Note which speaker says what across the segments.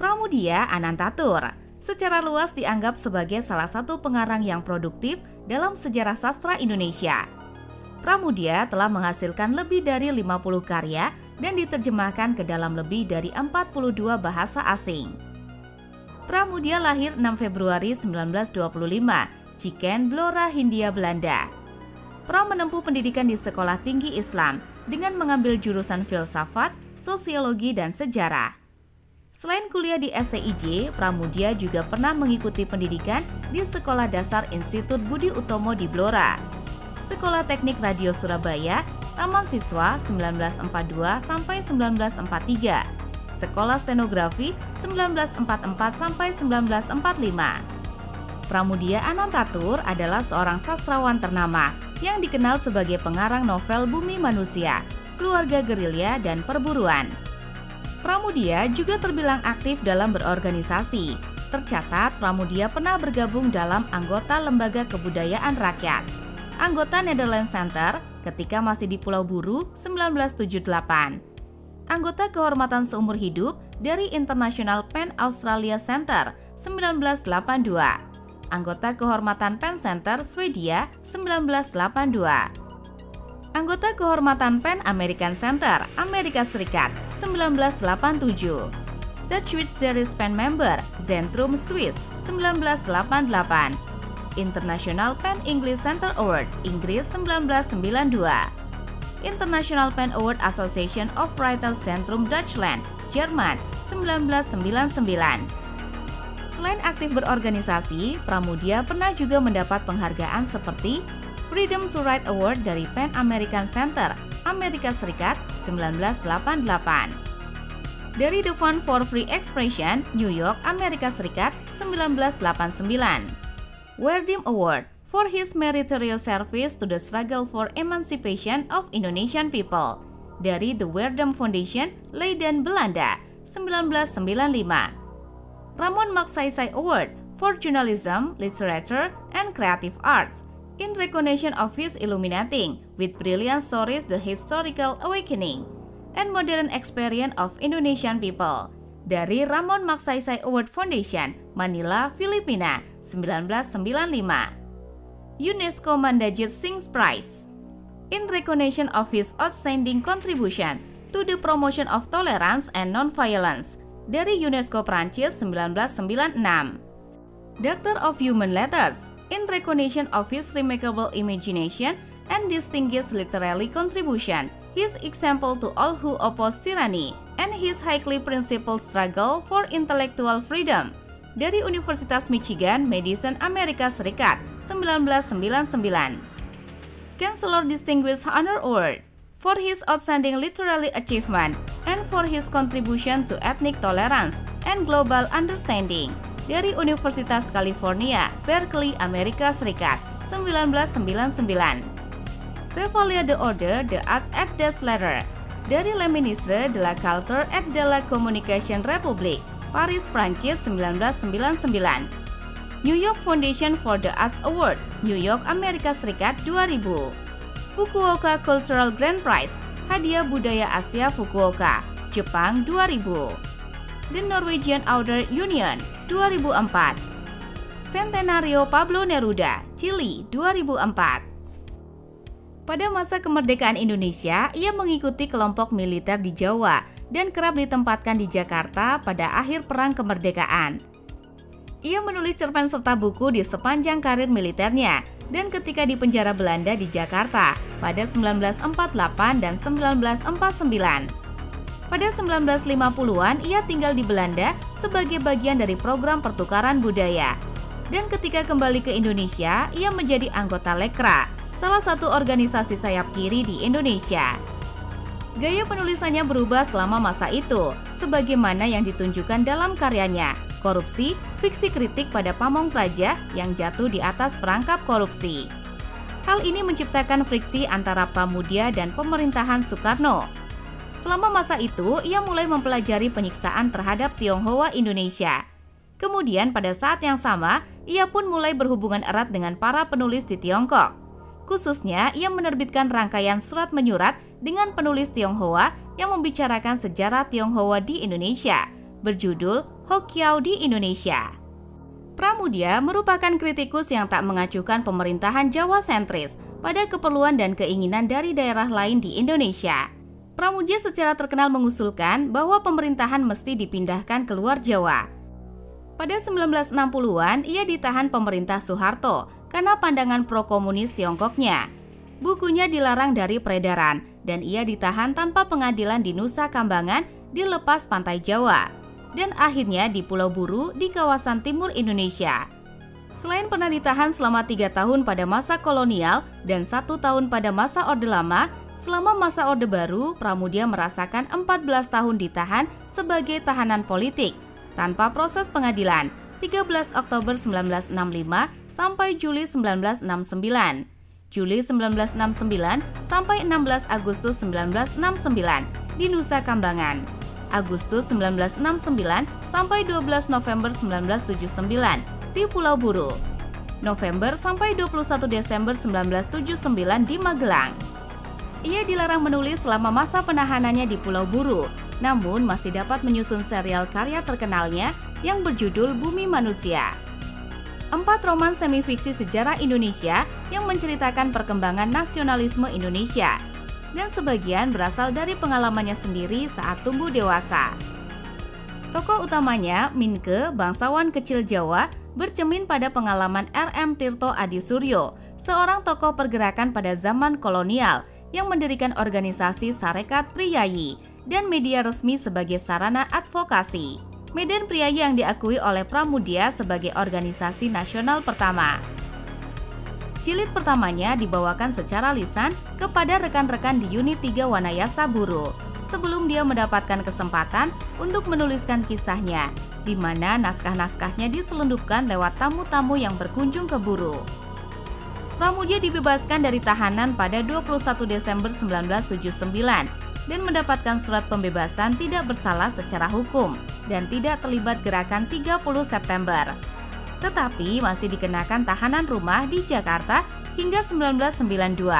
Speaker 1: Pramoedya Anantatur secara luas dianggap sebagai salah satu pengarang yang produktif dalam sejarah sastra Indonesia. Pramoedya telah menghasilkan lebih dari 50 karya dan diterjemahkan ke dalam lebih dari 42 bahasa asing. Pramoedya lahir 6 Februari 1925, Ciken, Blora, Hindia Belanda. Pra menempuh pendidikan di Sekolah Tinggi Islam dengan mengambil jurusan filsafat, sosiologi, dan sejarah. Selain kuliah di STIJ, Pramoedya juga pernah mengikuti pendidikan di Sekolah Dasar Institut Budi Utomo di Blora, Sekolah Teknik Radio Surabaya, Taman Siswa 1942 sampai 1943, Sekolah Stenografi 1944 sampai 1945. Pramoedya Anantatur adalah seorang sastrawan ternama yang dikenal sebagai pengarang novel Bumi Manusia, Keluarga Gerilya, dan Perburuan. Pramoedya juga terbilang aktif dalam berorganisasi. Tercatat, Pramoedya pernah bergabung dalam anggota Lembaga Kebudayaan Rakyat, anggota Netherlands Center ketika masih di Pulau Buru 1978, anggota kehormatan seumur hidup dari International Pen Australia Center 1982, anggota kehormatan Pen Center Swedia 1982, anggota kehormatan Pen American Center Amerika Serikat 1987, Dutch Swiss Series Pen Member Zentrum Swiss 1988, International Pen English Center Award Inggris 1992, International Pen Award Association of Writers Centrum Deutschland Jerman 1999. Selain aktif berorganisasi, Pramoedya pernah juga mendapat penghargaan seperti Freedom to Write Award dari Pen American Center Amerika Serikat 1988. Dari The Fund for Free Expression, New York, Amerika Serikat 1989. Werdim Award for his meritorious service to the struggle for emancipation of Indonesian people dari The Werdim Foundation, Leiden, Belanda 1995. Ramon Magsaysay Award for Journalism, Literature, and Creative Arts in recognition of his illuminating with brilliant stories the historical awakening and modern experience of Indonesian people dari Ramon Magsaysay Award Foundation, Manila, Filipina 1995. UNESCO Mandajit Singh Prize in recognition of his outstanding contribution to the promotion of tolerance and non-violence dari UNESCO Prancis 1996. Doctor of Human Letters in recognition of his remarkable imagination and distinguished literary contribution, his example to all who oppose tyranny, and his highly principled struggle for intellectual freedom dari Universitas Michigan, Madison, Amerika Serikat 1999. Chancellor Distinguished Honor Award for his outstanding literary achievement and for his contribution to ethnic tolerance and global understanding dari Universitas California, Berkeley, Amerika Serikat 1999. Chevalier d'Ordre des Arts et des Lettres dari Le Ministre de la Culture et de la Communication République, Paris, Prancis 1999. New York Foundation for the Arts Award, New York, Amerika Serikat 2000. Fukuoka Cultural Grand Prize, Hadiah Budaya Asia Fukuoka, Jepang 2000. The Norwegian Outer Union 2004. Centenario Pablo Neruda, Chili 2004. Pada masa kemerdekaan Indonesia, ia mengikuti kelompok militer di Jawa dan kerap ditempatkan di Jakarta pada akhir Perang Kemerdekaan. Ia menulis cerpen serta buku di sepanjang karir militernya dan ketika di penjara Belanda di Jakarta pada 1948 dan 1949. Pada 1950-an, ia tinggal di Belanda sebagai bagian dari program pertukaran budaya. Dan ketika kembali ke Indonesia, ia menjadi anggota Lekra, salah satu organisasi sayap kiri di Indonesia. Gaya penulisannya berubah selama masa itu, sebagaimana yang ditunjukkan dalam karyanya, Korupsi, Fiksi Kritik pada Pamong Praja yang jatuh di atas perangkap korupsi. Hal ini menciptakan friksi antara Pramoedya dan pemerintahan Soekarno. Selama masa itu, ia mulai mempelajari penyiksaan terhadap Tionghoa Indonesia. Kemudian pada saat yang sama, ia pun mulai berhubungan erat dengan para penulis di Tiongkok. Khususnya, ia menerbitkan rangkaian surat menyurat dengan penulis Tionghoa yang membicarakan sejarah Tionghoa di Indonesia, berjudul Hokkiao di Indonesia. Pramudia merupakan kritikus yang tak mengacuhkan pemerintahan Jawa sentris pada keperluan dan keinginan dari daerah lain di Indonesia. Pramudia secara terkenal mengusulkan bahwa pemerintahan mesti dipindahkan keluar Jawa. Pada 1960-an, ia ditahan pemerintah Soeharto karena pandangan pro-komunis Tiongkoknya. Bukunya dilarang dari peredaran dan ia ditahan tanpa pengadilan di Nusa Kambangan di lepas pantai Jawa, dan akhirnya di Pulau Buru di kawasan timur Indonesia. Selain pernah ditahan selama 3 tahun pada masa kolonial dan 1 tahun pada masa Orde Lama, selama masa Orde Baru, Pramudia merasakan 14 tahun ditahan sebagai tahanan politik tanpa proses pengadilan, 13 Oktober 1965 sampai Juli 1969. Juli 1969 sampai 16 Agustus 1969 di Nusa Kambangan. Agustus 1969 sampai 12 November 1979 di Pulau Buru. November sampai 21 Desember 1979 di Magelang. Ia dilarang menulis selama masa penahanannya di Pulau Buru, namun masih dapat menyusun serial karya terkenalnya yang berjudul Bumi Manusia. 4 roman semi-fiksi sejarah Indonesia yang menceritakan perkembangan nasionalisme Indonesia, dan sebagian berasal dari pengalamannya sendiri saat tumbuh dewasa. Tokoh utamanya, Minke, bangsawan kecil Jawa, bercermin pada pengalaman R.M. Tirto Adisuryo, seorang tokoh pergerakan pada zaman kolonial yang mendirikan organisasi Sarekat Priyayi dan media resmi sebagai sarana advokasi. Medan Priyayi yang diakui oleh Pramudia sebagai organisasi nasional pertama. Jilid pertamanya dibawakan secara lisan kepada rekan-rekan di Unit 3 Wanayasa Buru sebelum dia mendapatkan kesempatan untuk menuliskan kisahnya, di mana naskah-naskahnya diselundupkan lewat tamu-tamu yang berkunjung ke Buru. Pramudia dibebaskan dari tahanan pada 21 Desember 1979 dan mendapatkan surat pembebasan tidak bersalah secara hukum dan tidak terlibat gerakan 30 September. Tetapi masih dikenakan tahanan rumah di Jakarta hingga 1992.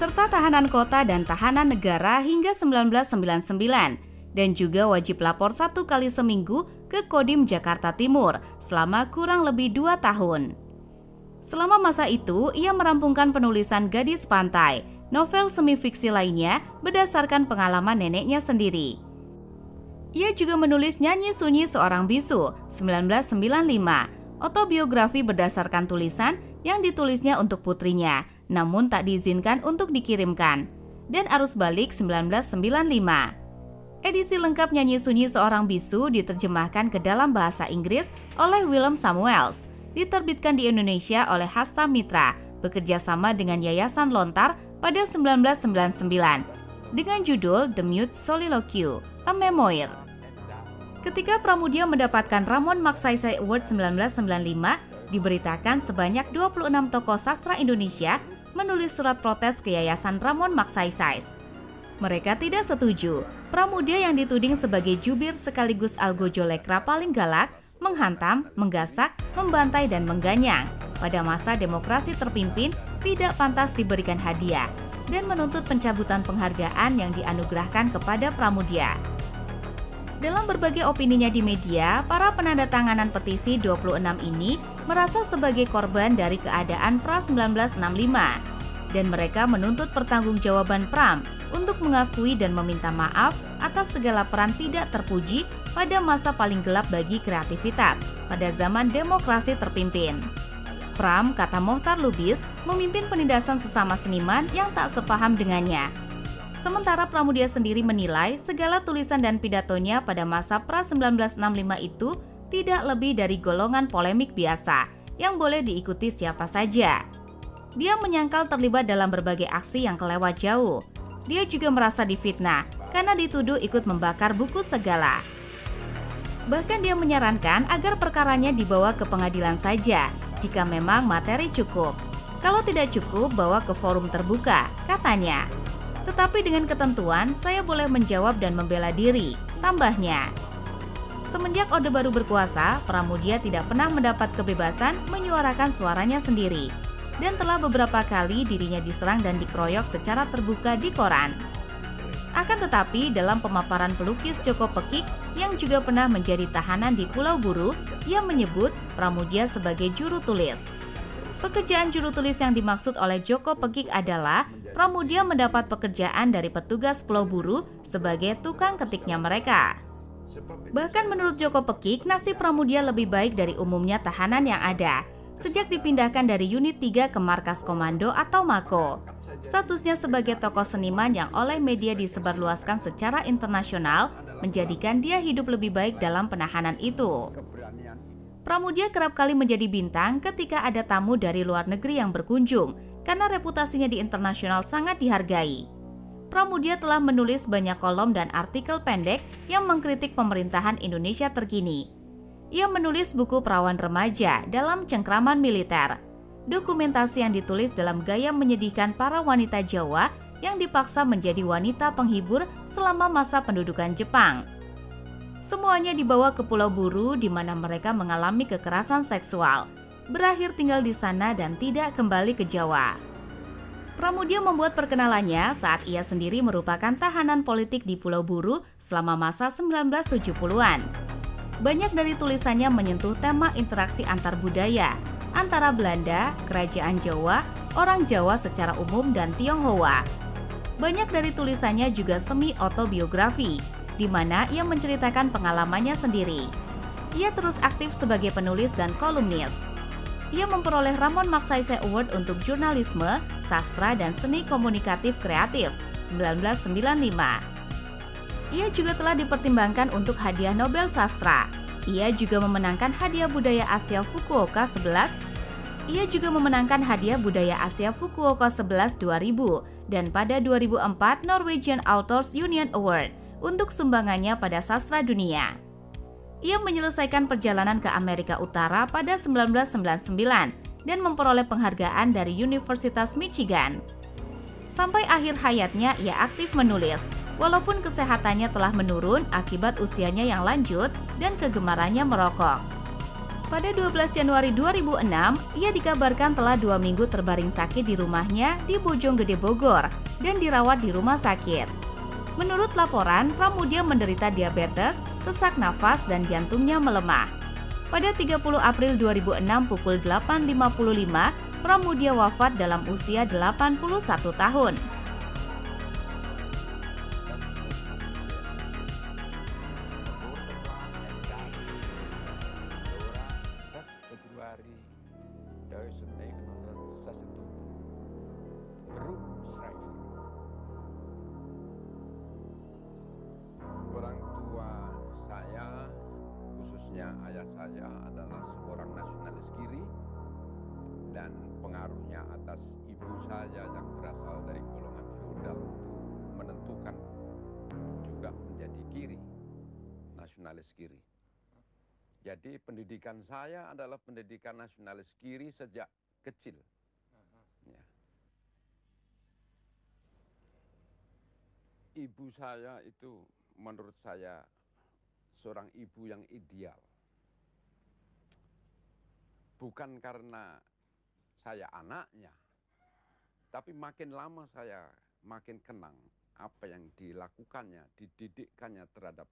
Speaker 1: Serta tahanan kota dan tahanan negara hingga 1999 dan juga wajib lapor 1 kali seminggu ke Kodim Jakarta Timur selama kurang lebih 2 tahun. Selama masa itu, ia merampungkan penulisan Gadis Pantai, novel semi-fiksi lainnya berdasarkan pengalaman neneknya sendiri. Ia juga menulis Nyanyi Sunyi Seorang Bisu 1995, autobiografi berdasarkan tulisan yang ditulisnya untuk putrinya, namun tak diizinkan untuk dikirimkan, dan Arus Balik 1995. Edisi lengkap Nyanyi Sunyi Seorang Bisu diterjemahkan ke dalam bahasa Inggris oleh Willem Samuels, diterbitkan di Indonesia oleh Hasta Mitra, bekerja sama dengan Yayasan Lontar pada 1999, dengan judul The Mute Soliloquy, A Memoir. Ketika Pramudia mendapatkan Ramon Magsaysay Award 1995, diberitakan sebanyak 26 tokoh sastra Indonesia menulis surat protes ke Yayasan Ramon Magsaysay. Mereka tidak setuju. Pramudia yang dituding sebagai jubir sekaligus algojolekra paling galak, menghantam, menggasak, membantai, dan mengganyang. Pada masa demokrasi terpimpin, tidak pantas diberikan hadiah, dan menuntut pencabutan penghargaan yang dianugerahkan kepada Pramudia. Dalam berbagai opininya di media, para penandatanganan petisi 26 ini merasa sebagai korban dari keadaan pra 1965, dan mereka menuntut pertanggungjawaban Pram untuk mengakui dan meminta maaf atas segala peran tidak terpuji pada masa paling gelap bagi kreativitas pada zaman demokrasi terpimpin. Pram, kata Mohtar Lubis, memimpin penindasan sesama seniman yang tak sepaham dengannya. Sementara Pramudia sendiri menilai segala tulisan dan pidatonya pada masa pra-1965 itu tidak lebih dari golongan polemik biasa yang boleh diikuti siapa saja. Dia menyangkal terlibat dalam berbagai aksi yang kelewat jauh. Dia juga merasa difitnah karena dituduh ikut membakar buku segala. Bahkan dia menyarankan agar perkaranya dibawa ke pengadilan saja jika memang materi cukup. Kalau tidak cukup, bawa ke forum terbuka, katanya. Tetapi dengan ketentuan, saya boleh menjawab dan membela diri, tambahnya. Semenjak Orde Baru berkuasa, Pramudia tidak pernah mendapat kebebasan menyuarakan suaranya sendiri, dan telah beberapa kali dirinya diserang dan dikeroyok secara terbuka di koran. Akan tetapi, dalam pemaparan pelukis Joko Pekik yang juga pernah menjadi tahanan di Pulau Buru, ia menyebut Pramudia sebagai juru tulis. Pekerjaan juru tulis yang dimaksud oleh Joko Pekik adalah Pramudia mendapat pekerjaan dari petugas Pulau Buru sebagai tukang ketiknya mereka. Bahkan menurut Joko Pekik, nasib Pramudia lebih baik dari umumnya tahanan yang ada. Sejak dipindahkan dari Unit 3 ke Markas Komando atau Mako, statusnya sebagai tokoh seniman yang oleh media disebarluaskan secara internasional menjadikan dia hidup lebih baik dalam penahanan itu. Pramudia kerap kali menjadi bintang ketika ada tamu dari luar negeri yang berkunjung karena reputasinya di internasional sangat dihargai. Pramudia telah menulis banyak kolom dan artikel pendek yang mengkritik pemerintahan Indonesia terkini. Ia menulis buku Perawan Remaja dalam Cengkraman Militer, dokumentasi yang ditulis dalam gaya menyedihkan para wanita Jawa yang dipaksa menjadi wanita penghibur selama masa pendudukan Jepang. Semuanya dibawa ke Pulau Buru di mana mereka mengalami kekerasan seksual, berakhir tinggal di sana dan tidak kembali ke Jawa. Pramudia membuat perkenalannya saat ia sendiri merupakan tahanan politik di Pulau Buru selama masa 1970-an. Banyak dari tulisannya menyentuh tema interaksi antar budaya, antara Belanda, Kerajaan Jawa, orang Jawa secara umum, dan Tionghoa. Banyak dari tulisannya juga semi-autobiografi, di mana ia menceritakan pengalamannya sendiri. Ia terus aktif sebagai penulis dan kolumnis. Ia memperoleh Ramon Magsaysay Award untuk jurnalisme, sastra, dan seni komunikatif kreatif 1995. Ia juga telah dipertimbangkan untuk hadiah Nobel Sastra. Ia juga memenangkan hadiah budaya Asia Fukuoka 11. Ia juga memenangkan hadiah budaya Asia Fukuoka 11 2000 dan pada 2004 Norwegian Authors Union Award untuk sumbangannya pada sastra dunia. Ia menyelesaikan perjalanan ke Amerika Utara pada 1999 dan memperoleh penghargaan dari Universitas Michigan. Sampai akhir hayatnya ia aktif menulis, walaupun kesehatannya telah menurun akibat usianya yang lanjut dan kegemarannya merokok. Pada 12 Januari 2006, ia dikabarkan telah 2 minggu terbaring sakit di rumahnya di Bojonggede, Bogor dan dirawat di rumah sakit. Menurut laporan, Pramudia menderita diabetes, sesak nafas, dan jantungnya melemah. Pada 30 April 2006 pukul 8.55, Pramudia wafat dalam usia 81 tahun.
Speaker 2: Orang tua saya, khususnya ayah saya, adalah seorang nasionalis kiri dan pengaruhnya atas ibu saya yang berasal dari golongan feodal itu menentukan juga menjadi kiri, nasionalis kiri. Jadi pendidikan saya adalah pendidikan nasionalis kiri sejak kecil. Ya. Ibu saya itu menurut saya seorang ibu yang ideal. Bukan karena saya anaknya, tapi makin lama saya makin kenang apa yang dilakukannya, dididikkannya terhadap